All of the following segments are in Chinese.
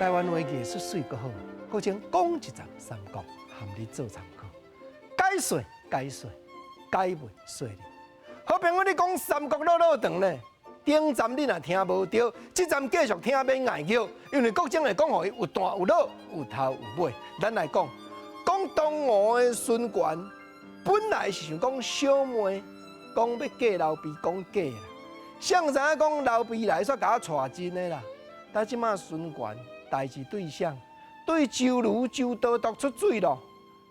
台湾话艺术水阁好，各种讲一站三国，含你做参考。解说，解文说理。好朋友，你讲三国老长呢？顶站你若听无着，这站继续听免碍叫，因为各种会讲，互伊有段有落，有头有尾。咱来讲东吴的孙权，本来是想讲小妹，讲要嫁刘备，讲假啦。谁知影讲刘备来煞甲我带真的啦？但即马孙权代志对象对周瑜、周都督出水咯。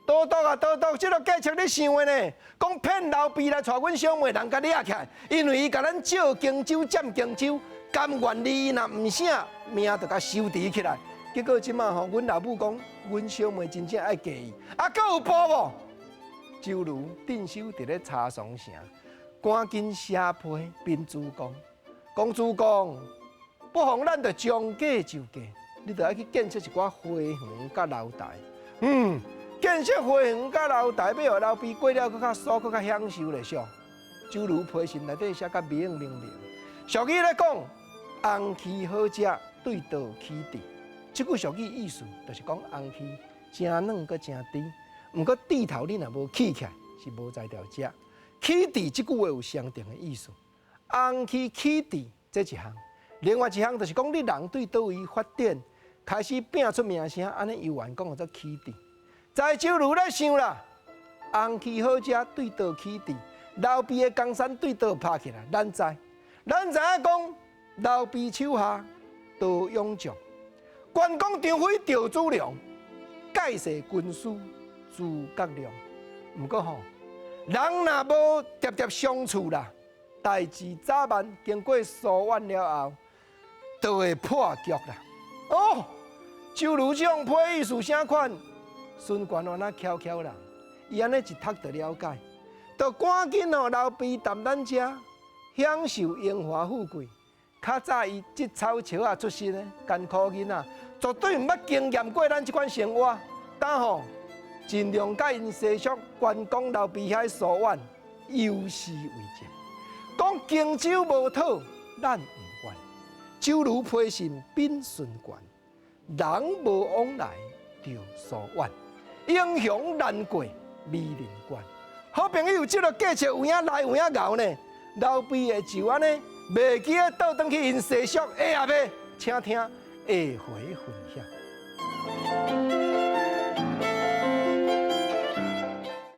都督啊，都督，这个计策你想的呢？讲骗刘备来带阮小妹，人甲掠起来，因为伊甲咱借荆州、占荆州，甘愿你若唔醒，命就甲收治起来。结果即马吼，阮老母讲，阮小妹真正爱嫁伊，啊，阁有报无？周瑜镇守伫咧茶商城，赶紧写批禀主公，讲主公，不妨咱就将计就计，你着爱去建设一寡花园甲楼台，建设花园甲楼台，要互刘备过了搁较爽，搁较享受咧上。周瑜批信内底写甲明明，俗语咧讲，红旗好食，对倒起地。这句俗语意思就是讲红旗真软搁真甜，毋过地头你若无起起来，是无在条食。起地这句话有相同的意思，红旗起地这一项，另外一项就是讲你人对倒位发展，开始拼出名声，安尼游玩讲叫做起地。在周瑜咧想啦，红旗好食，对倒起地。刘备的江山对倒拍起来，咱知影讲刘备手下刀勇将，关公张飞赵子龙，盖世军师诸葛亮。毋过吼，人若无喋喋相处啦，代志早晚经过疏远了后，就会破局啦。哦，周瑜这种批意思啥款？孙权安那巧巧人，伊安尼一读就了解，就赶紧让刘备谈咱遮享受荣华富贵。较早伊即草桥啊出身的艰苦囡仔，绝对毋捌经验过咱即款生活。但吼，尽量甲因西蜀关公、刘备遐疏远，有诗为证，讲荆州无讨，咱毋愿。周瑜批信禀孙权，人无往来就疏远。英雄难过美人关，好朋友这个计策有影来有影熬呢。刘备会就安尼，袂记倒转去因西蜀下夜要，请听下回分享。